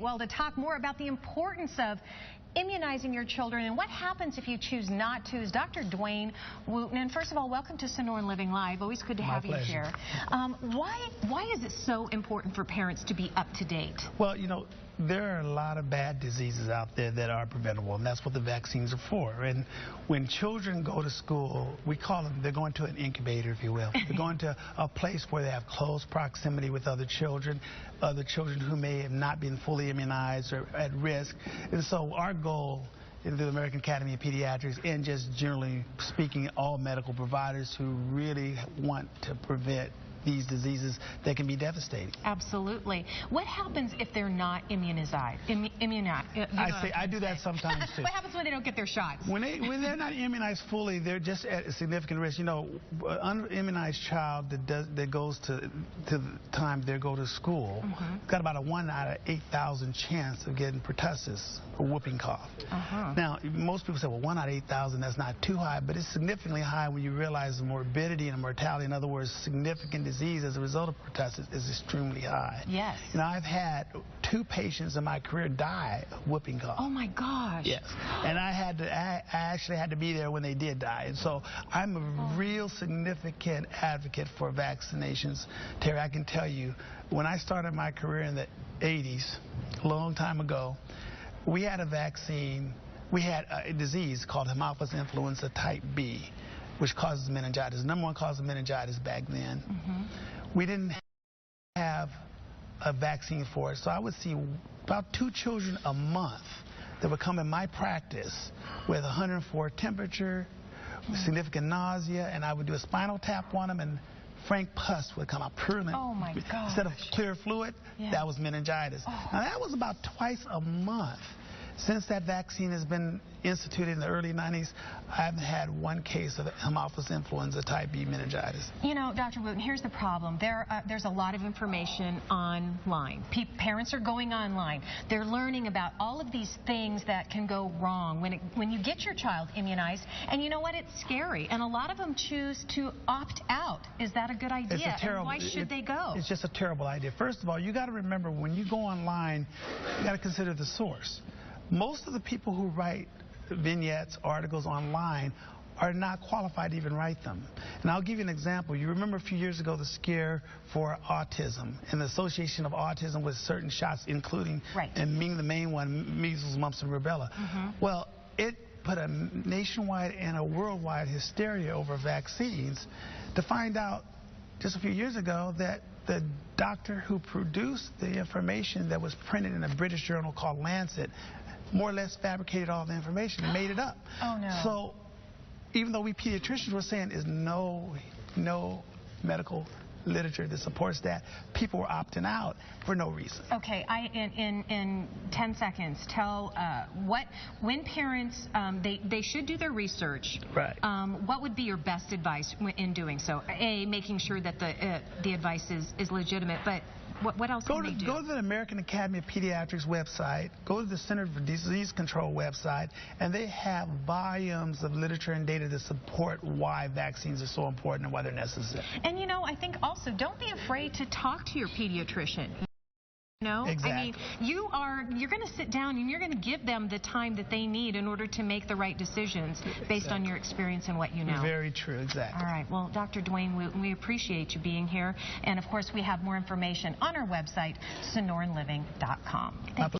Well, to talk more about the importance of immunizing your children and what happens if you choose not to is Dr. Dwayne Wooten. And first of all, welcome to Sonoran Living Live. Always good to have you here. Why is it so important for parents to be up to date? Well, you know, there are a lot of bad diseases out there that are preventable, and that's what the vaccines are for. And when children go to school, we call them, they're going to an incubator, if you will. They're going to a place where they have close proximity with other children who may have not been fully immunized or at risk. And so our goal in the American Academy of Pediatrics, and just generally speaking, all medical providers who really want to prevent these diseases that can be devastating. Absolutely. What happens if they're not immunized? I do that sometimes too. What happens when they don't get their shots? When they're not immunized fully, they're just at a significant risk. You know, an unimmunized child that goes to the time they go to school got about a 1 out of 8,000 chance of getting pertussis, or whooping cough. Now, most people say, well, 1 out of 8,000, that's not too high, but it's significantly high when you realize the morbidity and the mortality. In other words, significant disease as a result of pertussis is extremely high. Yes. You know, I've had 2 patients in my career die of whooping cough. Oh my gosh. Yes. And I actually had to be there when they did die. And so I'm a real significant advocate for vaccinations. Terry, I can tell you, when I started my career in the 80s, a long time ago, we had a vaccine, we had a disease called Haemophilus influenza type B, which causes meningitis. Number 1 cause of meningitis back then. We didn't have a vaccine for it, so I would see about 2 children a month that would come in my practice with 104 temperature, with significant nausea, and I would do a spinal tap on them, and frank pus would come out, purulent. Oh my gosh. Instead of clear fluid, that was meningitis. Now that was about twice a month. Since that vaccine has been instituted in the early 90s, I haven't had 1 case of Haemophilus influenza type B meningitis. You know, Dr. Wooten, here's the problem. There's a lot of information online. Parents are going online. They're learning about all of these things that can go wrong when you get your child immunized. And you know what? It's scary. And a lot of them choose to opt out. Is that a good idea? It's a terrible, and why should they go? It's just a terrible idea. First of all, you got to remember, when you go online, you got to consider the source. Most of the people who write vignettes, articles online are not qualified to even write them. And I'll give you an example. You remember a few years ago the scare for autism and the association of autism with certain shots, including, and being the main one, measles, mumps, and rubella. Well, it put a nationwide and a worldwide hysteria over vaccines to find out just a few years ago that the doctor who produced the information that was printed in a British journal called Lancet more or less fabricated all the information and made it up. Oh, no. So even though we pediatricians were saying there's no medical literature that supports that, people were opting out for no reason. Okay, in 10 seconds, tell when parents, they should do their research. Right. What would be your best advice in doing so? A, making sure that the advice is legitimate, but what else can they do? Go to the American Academy of Pediatrics website, go to the Center for Disease Control website, and they have volumes of literature and data to support why vaccines are so important and why they're necessary. And you know, I think also, don't be afraid to talk to your pediatrician. No, exactly. I mean, you're going to sit down and you're going to give them the time that they need in order to make the right decisions based on your experience and what you know. Very true, exactly. All right, well, Dr. Dwayne Wooten, we appreciate you being here. And, of course, we have more information on our website, sonoranliving.com.